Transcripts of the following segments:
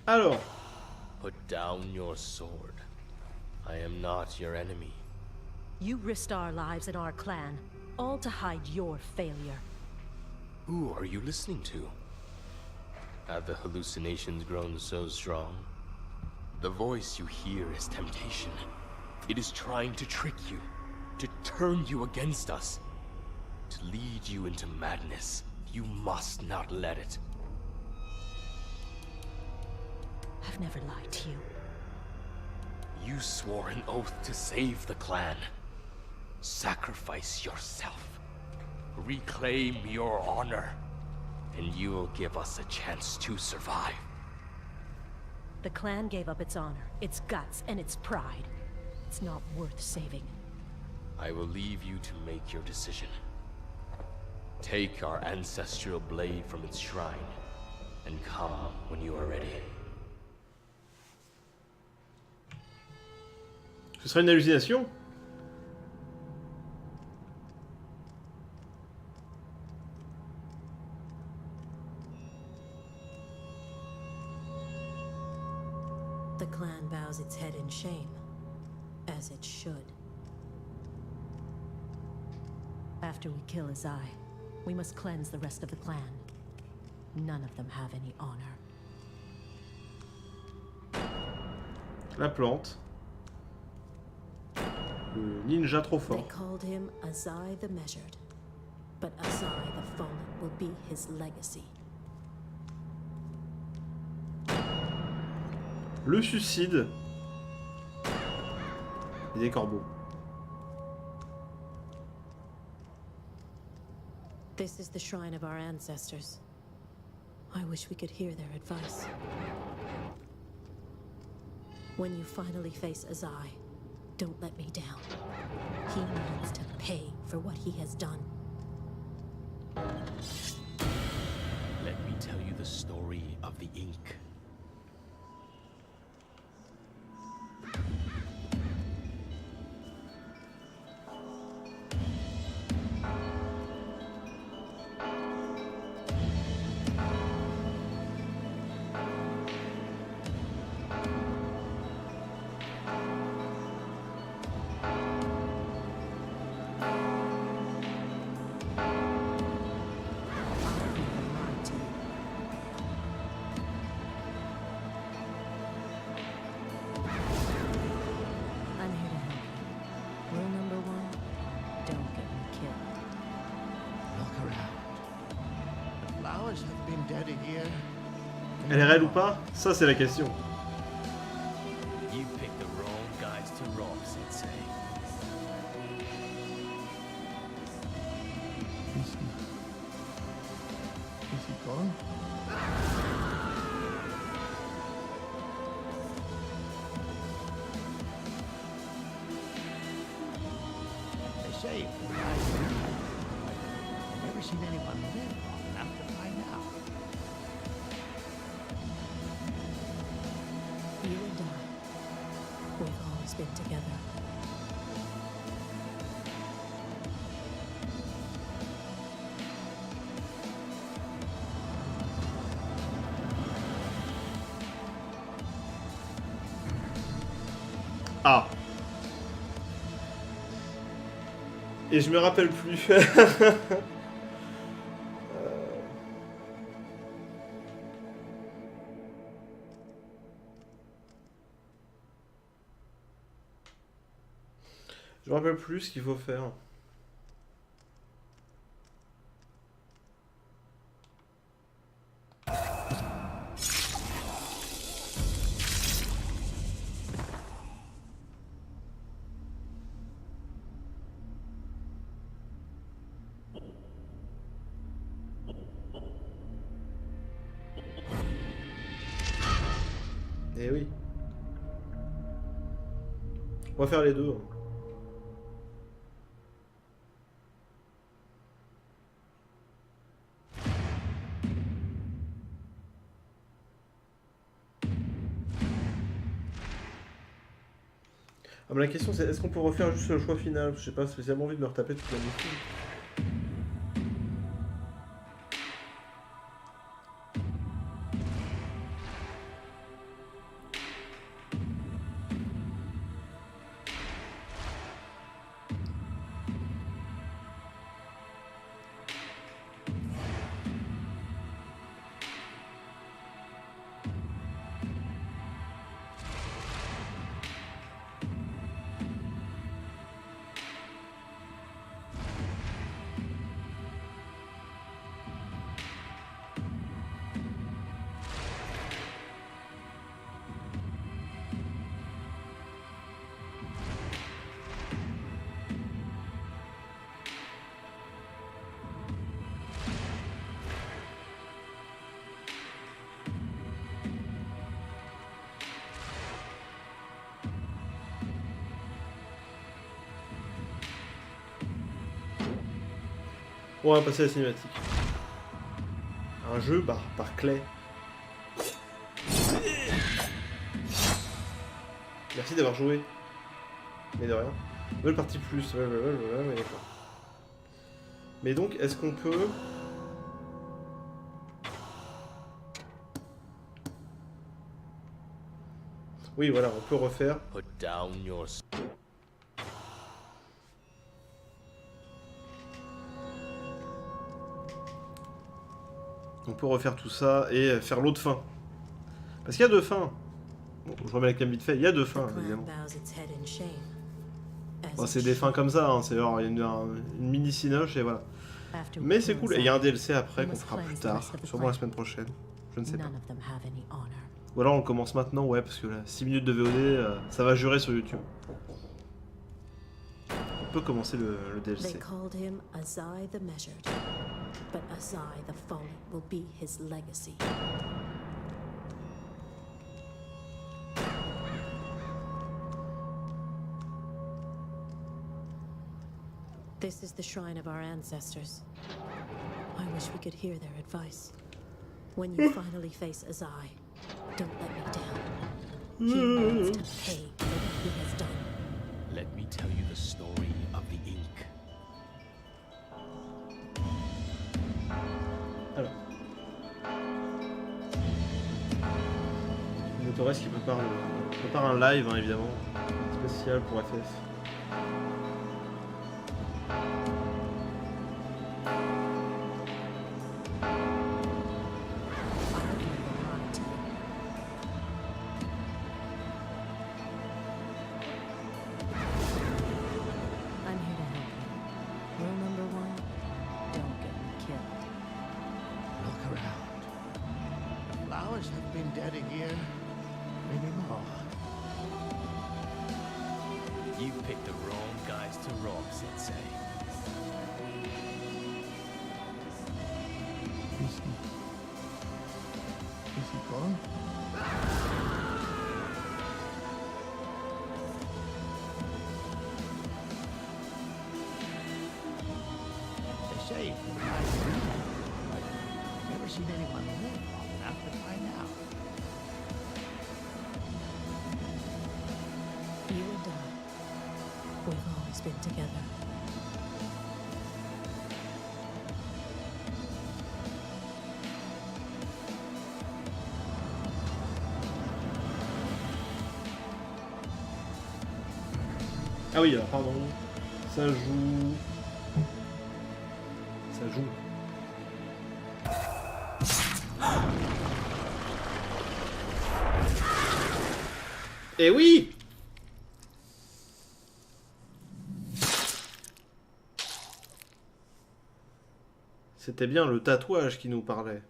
Alors. Put down your sword. I am not your enemy. You risked our lives and our clan, all to hide your failure. Who are you listening to? Have the hallucinations grown so strong? The voice you hear is temptation. It is trying to trick you, to turn you against us, to lead you into madness. You must not let it. I've never lied to you. You swore an oath to save the clan. Sacrifice yourself. Reclaim your honor, and you'll give us a chance to survive. The clan gave up its honor, its guts, and its pride. It's not worth saving. I will leave you to make your decision. Take our ancestral blade from its shrine, and come when you are ready. Ce serait une hallucination? The clan bows its head in shame, as it should. After we kill Azai, we must cleanse the rest of the clan. None of them have any honor. La plante. Le ninja trop They fort. called him Azai the Measured, but Azai the Fallen will be his legacy. Le suicide. Et des corbeaux. This is the shrine of our ancestors. I wish we could hear their advice. When you finally face Azai, don't let me down. He needs to pay for what he has done. Let me tell you the story of the ink. I'm here to help you. Rule number one, don't get me killed. Look around. The flowers have been dead a year. Elle est réelle ou pas? Ça, c'est la question. You picked the wrong guys to rob, Sensei. Is he gone? They say if the guy's dead, I've never seen anyone live long enough to find out. You and I, we've always been together. Ah. Et je me rappelle plus. Je me rappelle plus ce qu'il faut faire. Eh oui. On va faire les deux. Ah, mais la question c'est est-ce qu'on peut refaire juste le choix final? Je sais pas spécialement envie de me retaper toute la mission. On va passer à la cinématique. Un jeu par clé. Merci d'avoir joué. Mais de rien. Le parti plus. Ouais, d'accord. Mais donc, est-ce qu'on peut... Oui, voilà, on peut refaire. Put down your... On peut refaire tout ça et faire l'autre fin. Parce qu'il y a deux fins. Bon, je remets la cam vite fait. Il y a deux fins, évidemment. Bon, c'est des fins comme ça, hein. C'est genre une mini cinoche et voilà. Mais c'est cool. Et il y a un DLC après qu'on fera plus tard. Sûrement la semaine prochaine. Je ne sais pas. Ou alors on le commence maintenant, ouais, parce que là, 6 minutes de VOD, ça va jurer sur YouTube. On peut commencer le DLC. They called him Azai the Measured, but Azai the Fallen will be his legacy. This is the shrine of our ancestors. I wish we could hear their advice. When you finally face Azai, don't let me down. He wants to pay for what he has done. Let me tell you the story of the ink. Alors. Une autoresse qui prépare un live, hein, évidemment. Spécial pour FF. I'm here to help you. Rule number 1, don't get me killed. Look around. The flowers have been dead a year, maybe more. You picked the wrong guys to rob, Sensei. Is he gone? They say from the night but I've never seen anyone live long enough to find out. You and I, we've always been together. Ah oui, alors pardon. Ça joue. Ça joue. Eh oui! C'était bien le tatouage qui nous parlait.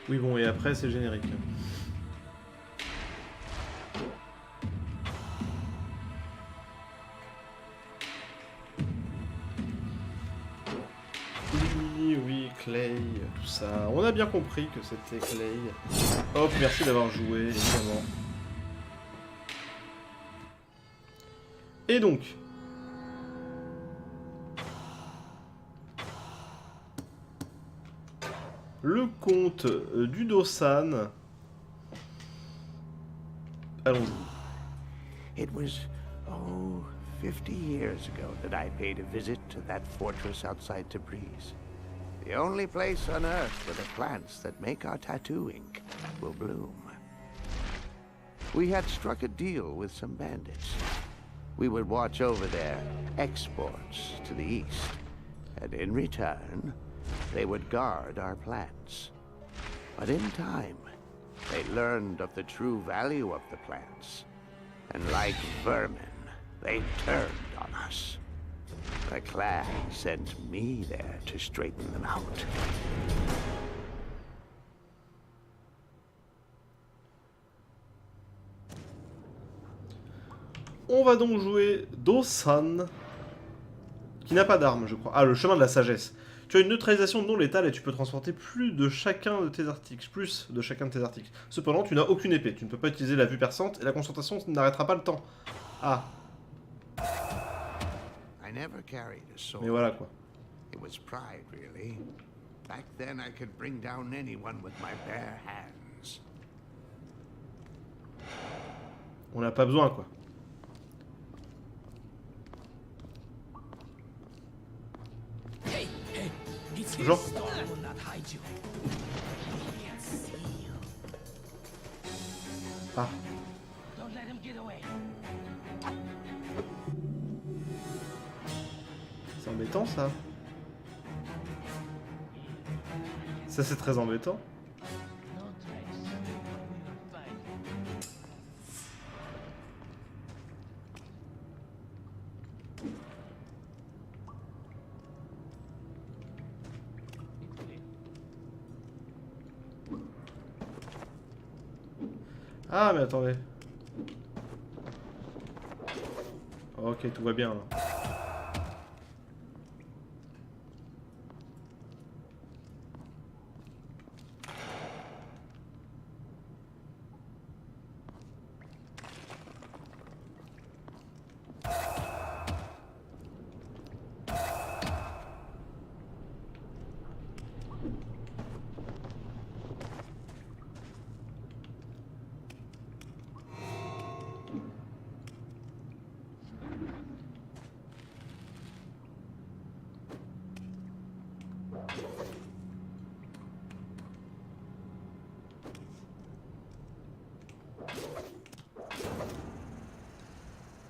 Oui bon, et après c'est générique. Oui, Clay, tout ça. On a bien compris que c'était Clay. Hop, merci d'avoir joué, évidemment. Et donc... le comte du Dosan. Allons-y. It was, 50 years ago that I paid a visit to that fortress outside Tabriz. The only place on Earth where the plants that make our tattoo ink will bloom. We had struck a deal with some bandits. We would watch over their exports to the east, and in return, they would guard our plants. But in time, They learned of the true value of the plants. And like vermin, they turned on us. The clan sent me there to straighten them out. On va donc jouer Dosan, qui n'a pas d'arme, je crois. Ah, le chemin de la sagesse. Tu as une neutralisation non létale et tu peux transporter plus de chacun de tes articles. Cependant, tu n'as aucune épée. Tu ne peux pas utiliser la vue perçante et la concentration n'arrêtera pas le temps. Ah. Mais voilà quoi. It was pride, really. Back then I could bring down anyone with my bare hands. On n'a pas besoin quoi. Genre. Ah. C'est embêtant ça. Ça c'est très embêtant. Ah mais attendez. Ok, tout va bien là.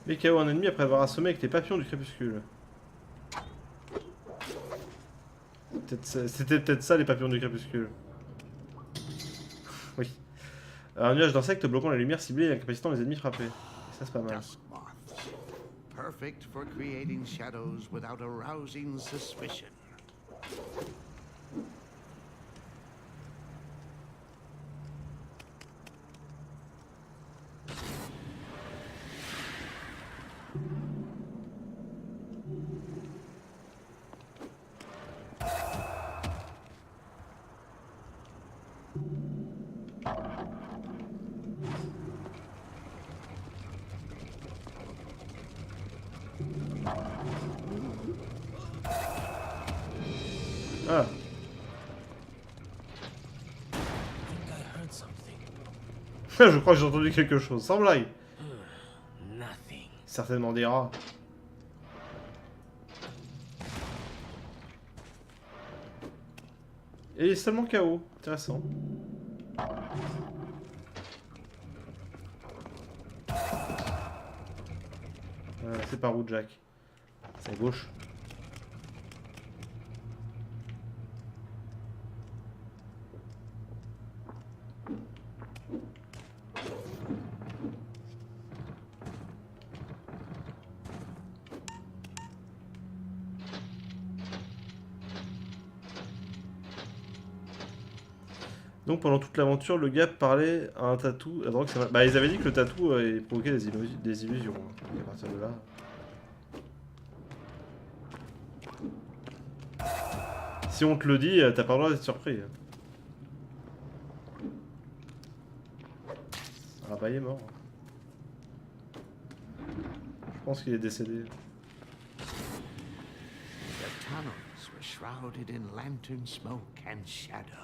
Les KO un ennemi après avoir assommé avec les papillons du crépuscule. C'était peut-être ça les papillons du crépuscule. Oui. Un nuage d'insectes bloquant la lumière ciblée et incapacitant les ennemis frappés. Ça c'est pas mal. Perfect for creating shadows without arousing suspicion. Ah. Je crois que j'ai entendu quelque chose, sans blague. Certainement des rats. Et seulement KO, intéressant. C'est par où Jack? C'est à gauche. Donc pendant toute l'aventure, le gars parlait à un tatou. À drogue, ça va... Bah ils avaient dit que le tatou provoquait des illusions. Donc à partir de là... Si on te le dit, t'as pas le droit d'être surpris. Ah bah il est mort. Je pense qu'il est décédé. The tunnels were shrouded in lantern smoke and shadow.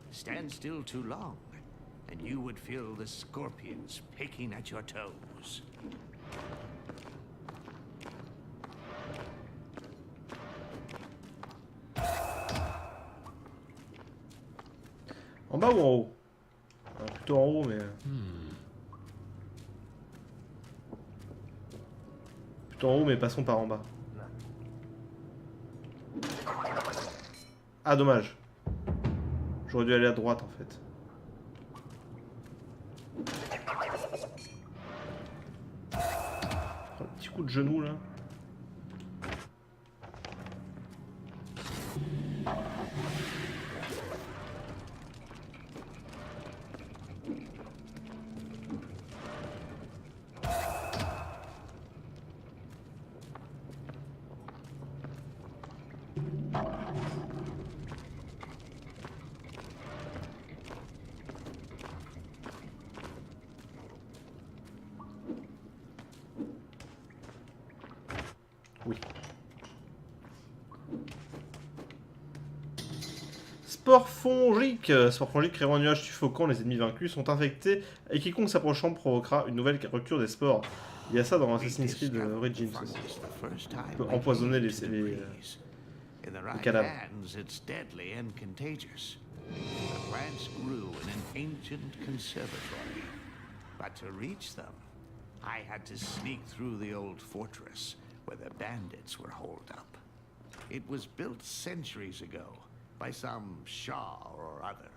Stand still too long, and you would feel the scorpions picking at your toes. En bas ou en haut? Plutôt en haut, mais... Plutôt en haut, mais passons par en bas. Ah, dommage. J'aurais dû aller à droite, en fait. coup de genou là. Oui. Spore fongique. Spore fongique créant un nuage suffocant, les ennemis vaincus sont infectés et quiconque s'approchant provoquera une nouvelle rupture des spores. Il y a ça dans Assassin's Creed Origins aussi. On peut empoisonner les cadavres. It's deadly and contagious. The plants grew in an ancient conservatory. But to reach them, I had to sneak through the old fortress where the bandits were holed up. It was built centuries ago by some Shah or other.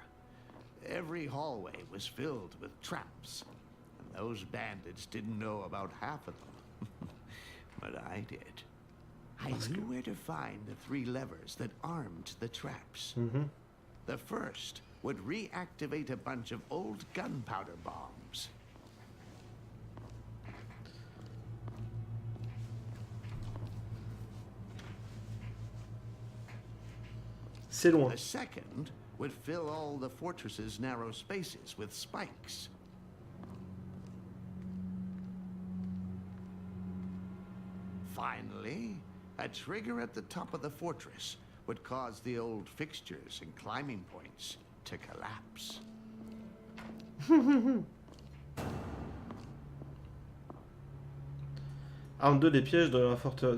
Every hallway was filled with traps, and those bandits didn't know about half of them. But I did. I knew where to find the 3 levers that armed the traps. The first would reactivate a bunch of old gunpowder bombs. C'est loin. The second would fill all the fortress's narrow spaces with spikes. Finally, a trigger at the top of the fortress would cause the old fixtures and climbing points to collapse. Arme 2 des pièges de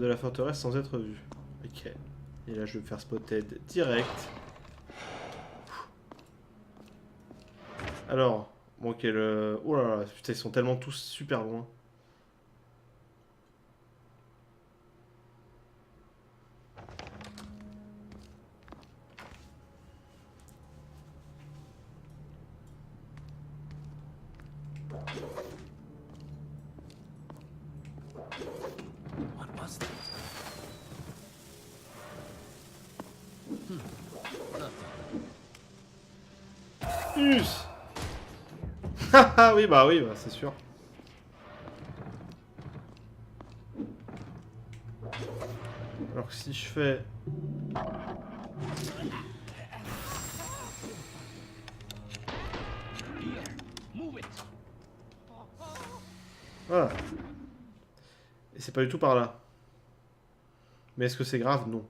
la forteresse sans être vu. Ok. Et là je vais me faire spotted direct. Alors, bon ok le... Oh là là, putain ils sont tellement tous super loin. Ah oui bah c'est sûr. Alors que si je fais... Voilà. Et c'est pas du tout par là. Mais est-ce que c'est grave? Non.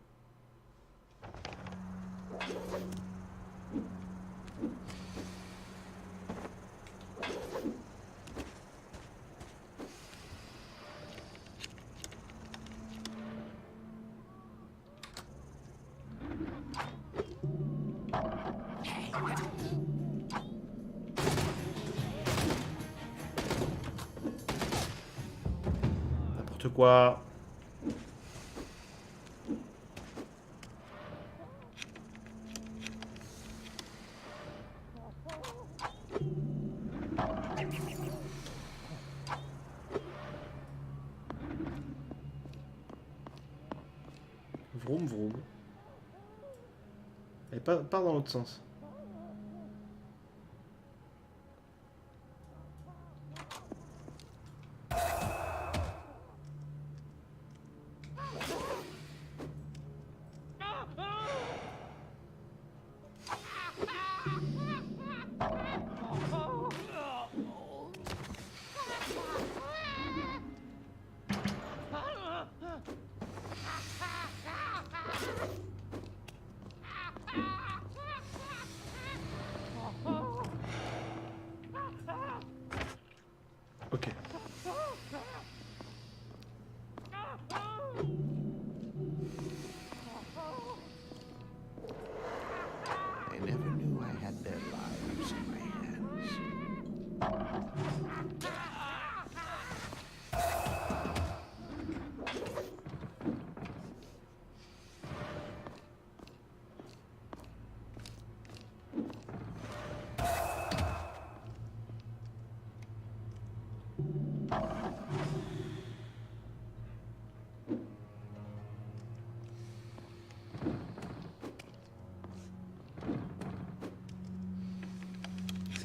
Quoi. Vroom vroom. Et pas dans l'autre sens.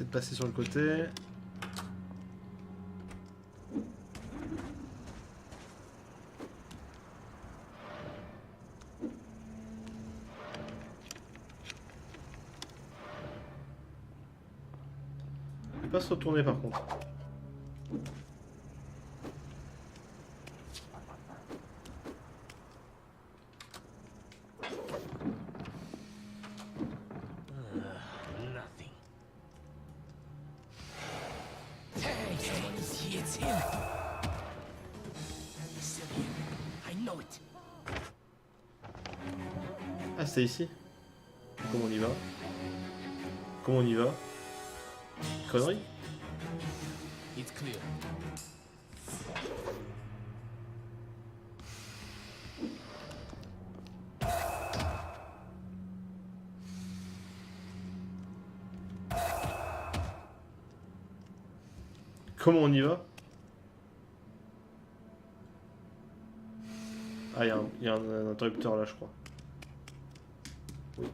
peut-être passer sur le côté. Il peut pas se retourner par contre. Nothing. Hey, someone is here. It's him. He's still here. I know it. Ah, c'est ici. Comment on y va? Comment on y va? Connerie? It's clear. Comment on y va? Ah, il y a un interrupteur là, je crois. Oui.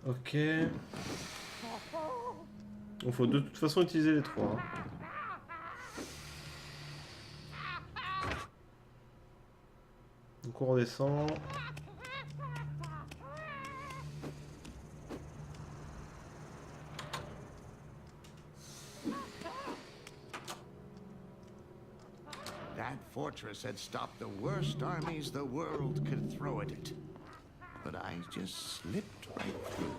Ok. Il faut de toute façon utiliser les trois. Hein. Donc on redescend. That fortress had stopped the worst armies the world could throw at it. But I just slipped right through.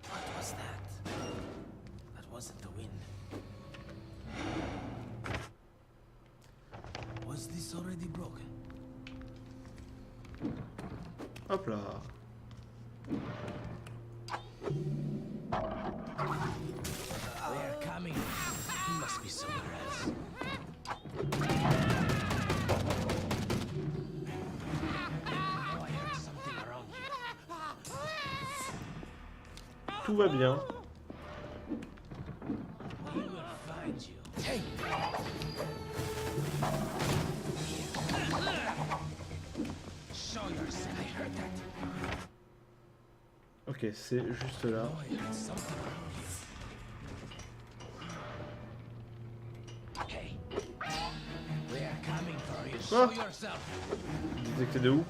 What was that? That wasn't the wind. Was this already broken? Hop là. They're coming. He must be somewhere else. Oh, I heard something around here. Tout va bien. We will find you. Hey! Show yourself. I heard that. Ok, c'est juste là. Oh, I heard something around here. Hey! We are coming for you. Show Ah. yourself. Détecté de où?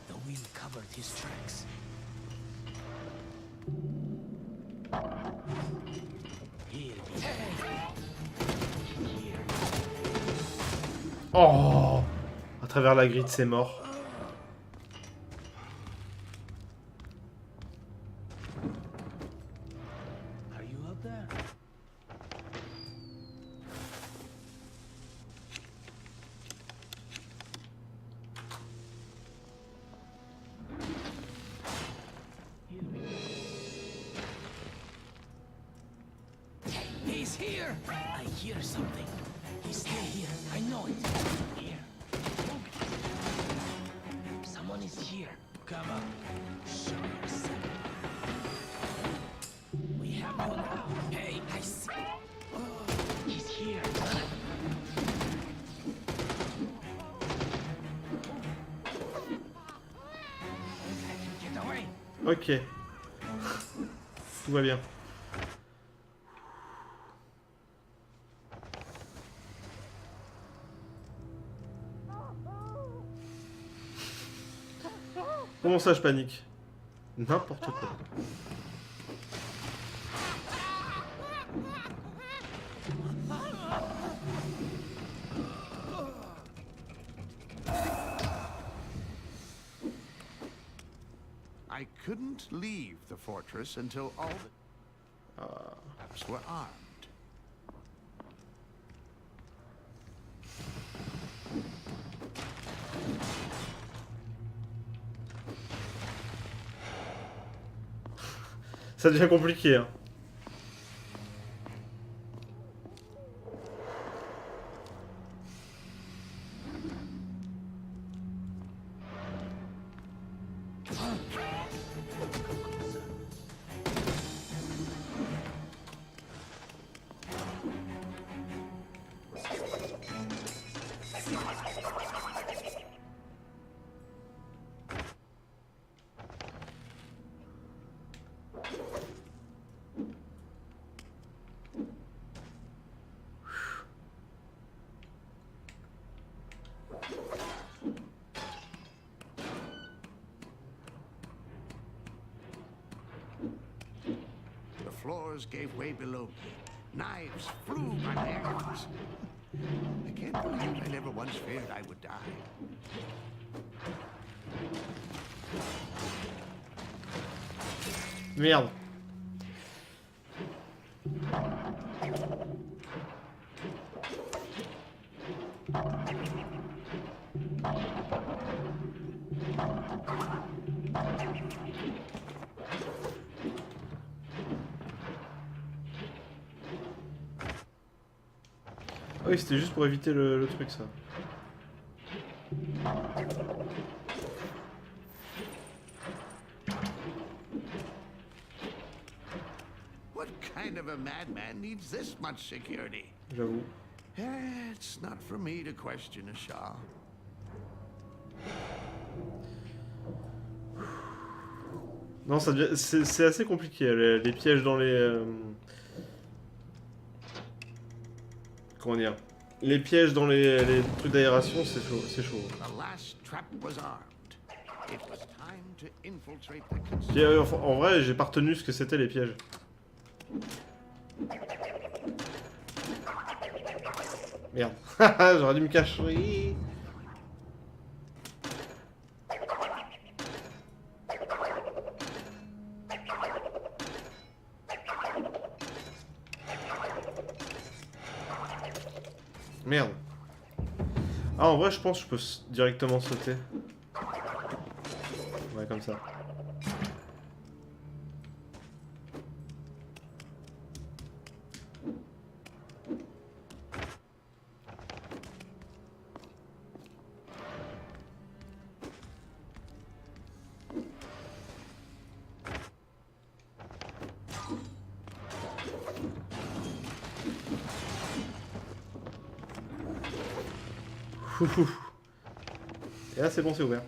The wind covered his tracks. Here we go. Here. Oh! À travers la grille, c'est mort. Are you up there? Here we go. He's here! I hear something. He's still here. I know it. Here. Move it. Someone is here. Come on. Show yourself. We have you now. Hey, I see. Oh, he's here. Get away. Ok. Tout va bien. Comment ça, je panique? N'importe quoi. I couldn't leave the fortress until all the traps were armed. Ça devient compliqué, hein. floors gave way below me. Knives flew by my ankles. I can't believe I never once feared I would die. Merde. Ah oui, c'était juste pour éviter le truc, ça. What kind of a madman needs this much security? J'avoue. It's not for me to question a Shah. Non, c'est assez compliqué, les pièges dans les... Comment dire? Les pièges dans les trucs d'aération, c'est chaud, c'est chaud. The last trap was armed. It was time to infiltrate the Puis, en vrai, j'ai pas retenu ce que c'était les pièges. Merde. J'aurais dû me cacher. Merde. Ah, en vrai, je pense que je peux directement sauter. Ouais, comme ça. Et là, c'est bon, c'est ouvert.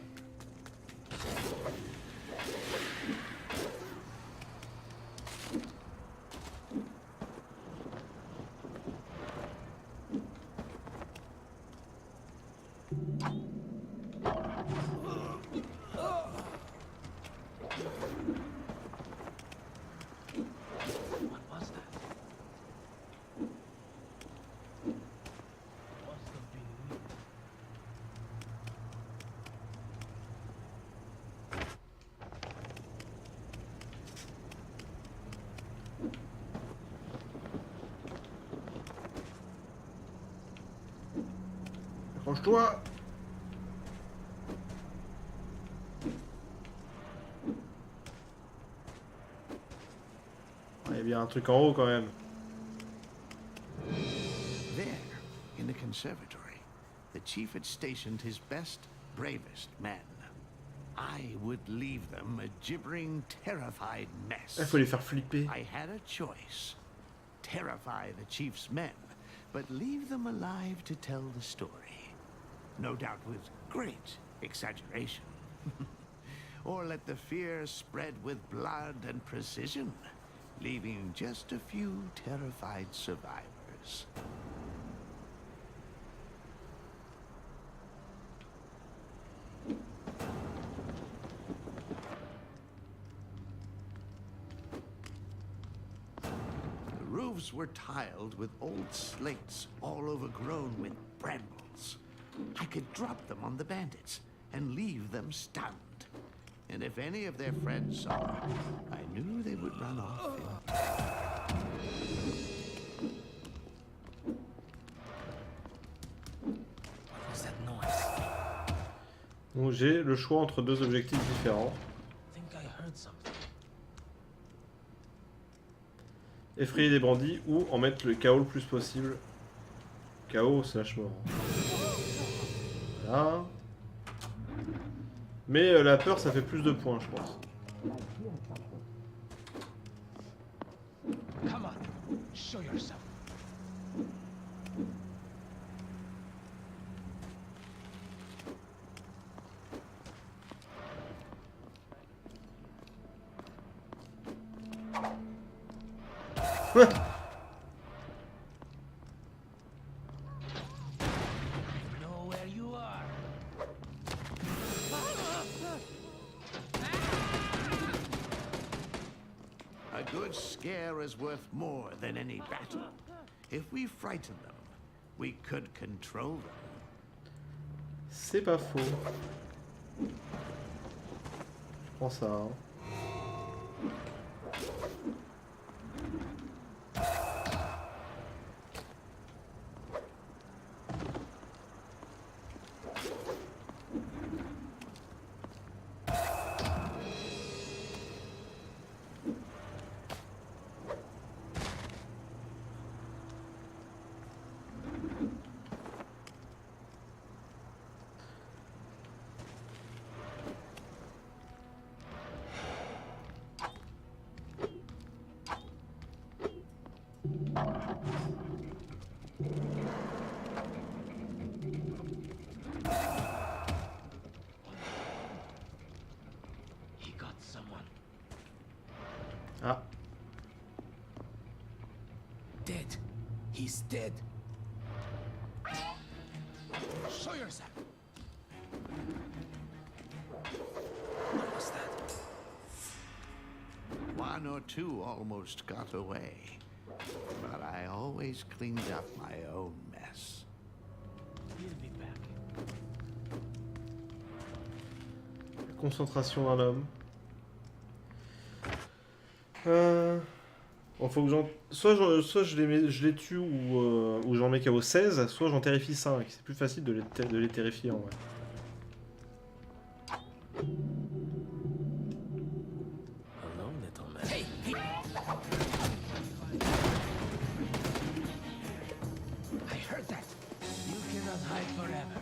Accroche-toi. Il y a bien un truc en haut quand même. There, in the conservatory, the chief had stationed his best, bravest men. I would leave them a gibbering, terrified mess. Il faut les faire flipper. I had a choice. Terrify the chief's men, but leave them alive to tell the story. No doubt with great exaggeration. Or let the fear spread with blood and precision, leaving just a few terrified survivors. The roofs were tiled with old slates all overgrown with brambles. I could drop them on the bandits and leave them stunned. And if any of their friends saw me, I knew they would run off. What was that noise? Donc j'ai le choix entre deux objectifs différents. I think I heard something. Effrayer des bandits ou en mettre le chaos le plus possible. Chaos slash mort. Voilà. Mais la peur, ça fait plus de points, je pense. Come on, show yourself. Know where you are. A good scare is worth more than any battle. If we frighten them, we could control them. C'est pas faux. Je prends ça. Hein. Ah. Dead. He's dead. Show yourself. What was that? One or two almost got away. But I always cleaned up my own mess. He'll be back. Concentration d'un homme. Bon, faut que soit je les tue ou j'en mets KO 16, soit j'en terrifie 5. C'est plus facile de les terrifier en vrai. Hello, little man. Hey, I heard that. You cannot hide forever.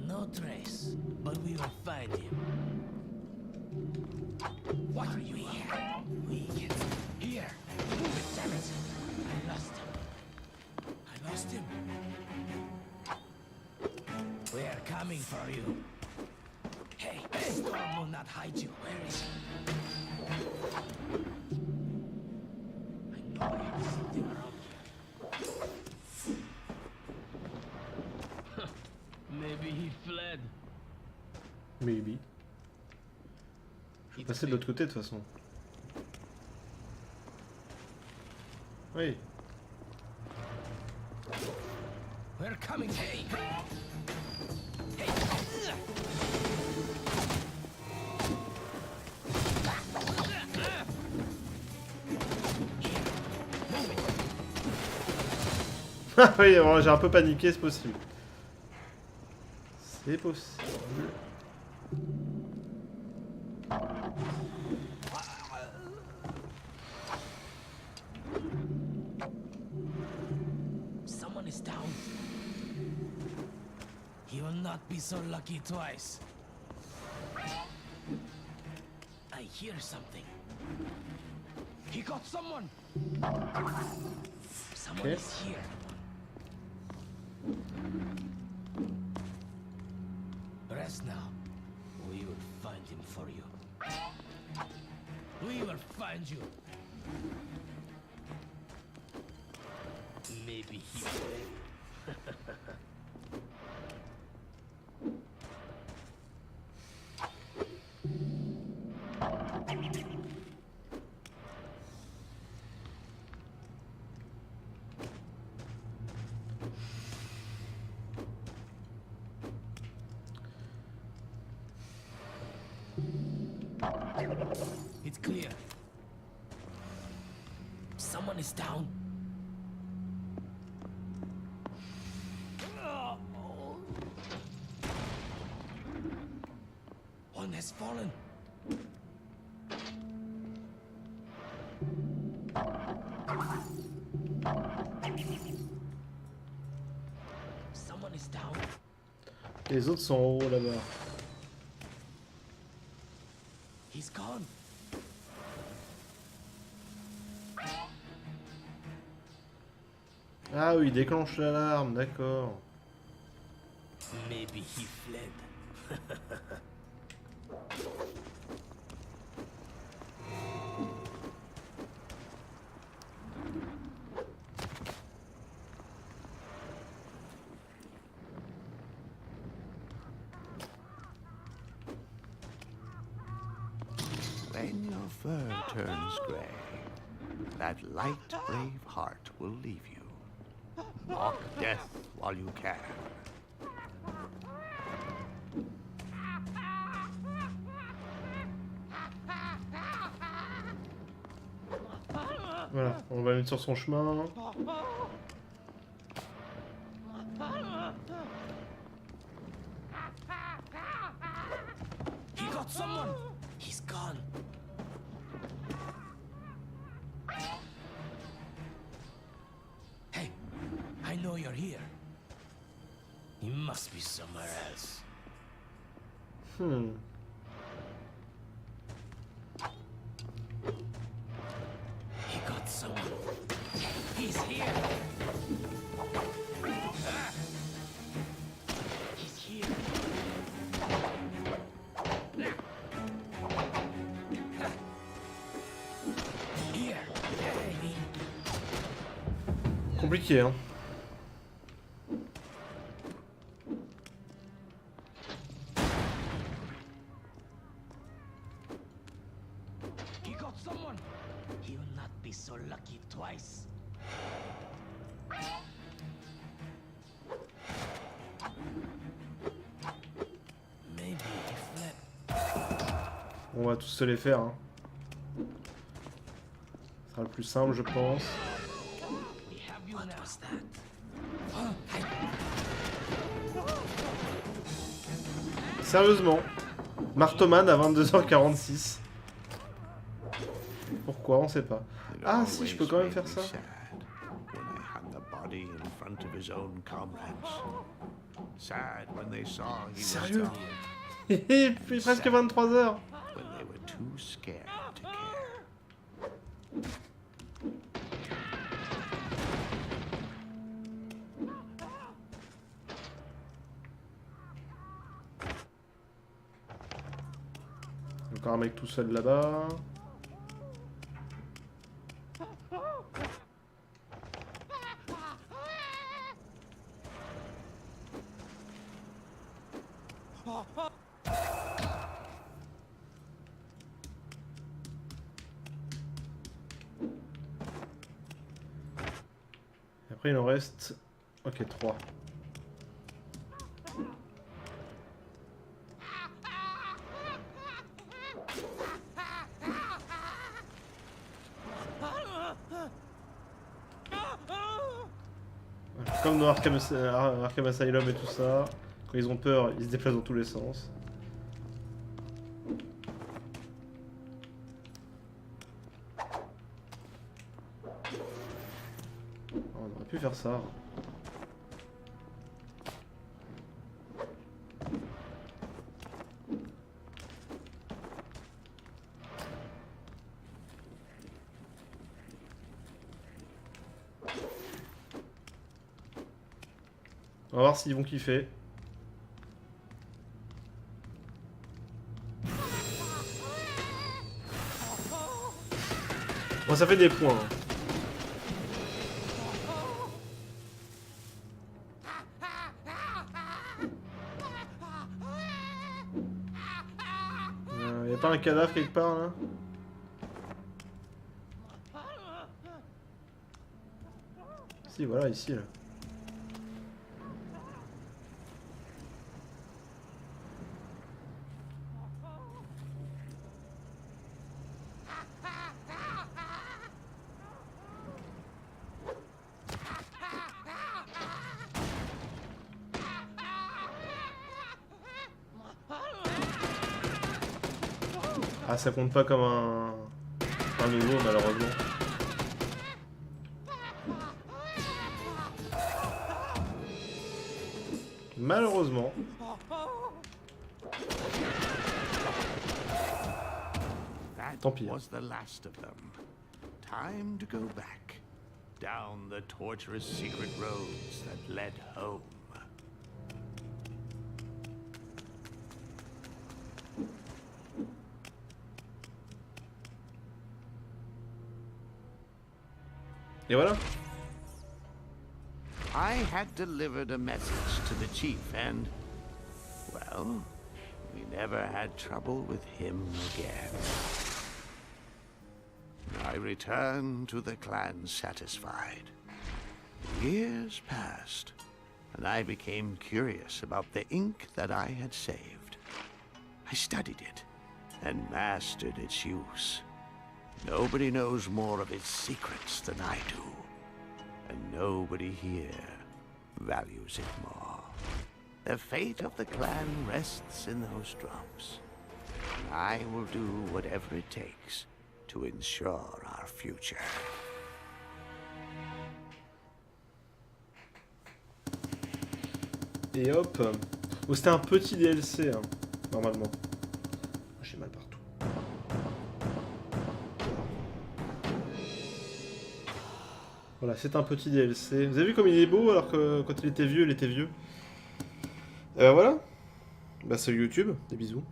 No trace, but we will find him. What are you here? We get here. Move it, damn it. I lost him. I lost him. We are coming for you. Hey, the storm will not hide you. Where is he? I know I have something around here. Maybe he fled. Maybe. Je vais passer de l'autre côté de toute façon. Oui. We're coming. Hey. Hey. Ah oui, j'ai un peu paniqué, c'est possible. C'est possible. Someone is down. He will not be so lucky twice. I hear something. He got someone. Someone Okay. is here. Rest now. We will find him for you. We will find you. Maybe he will. It's clear. Someone is down. One has fallen. Someone is down. Les autres sont en haut là-bas. He's gone. Ah oui, il déclenche l'alarme, d'accord. Maybe he fled. fur turns gray, that light, brave heart will leave you. Mock death while you can. Voilà, on va mettre sur son chemin. He got someone. He's gone. Hey, I know you're here. He must be somewhere else. He got someone. He's here. He's here. Here, baby. Compliqué, hein. He got someone. He will not be so lucky twice. Maybe he fled. On va tous se les faire. Hein. Ce sera le plus simple, je pense. We have you now. What was that? Sérieusement, Martoman à 22h46. Pourquoi, on sait pas. Ah si, je peux quand même faire ça. Sérieux? Il est presque 23h. Encore un mec tout seul là-bas. Et après il en reste... Ok, 3. Comme dans Arkham Asylum et tout ça, quand ils ont peur, ils se déplacent dans tous les sens. On aurait pu faire ça. On va voir s'ils vont kiffer. Bon, ça fait des points. Hein. Y a pas un cadavre quelque part là? Si, voilà, ici là. Ah, ça compte pas comme un nouveau, malheureusement. Malheureusement. Tant pis. Was the last of them. Time to go back down the torturous secret roads that led home. Et voilà. I had delivered a message to the chief and, well, we never had trouble with him again. I returned to the clan satisfied. Years passed, and I became curious about the ink that I had saved. I studied it and mastered its use. Nobody knows more of its secrets than I do, and nobody here values it more. The fate of the clan rests in those drops. I will do whatever it takes to ensure our future. Et hop. Oh, c'était un petit DLC, hein, normalement. J'ai mal partout. Voilà, c'est un petit DLC. Vous avez vu comme il est beau alors que quand il était vieux, il était vieux. Voilà. Bah salut YouTube, des bisous.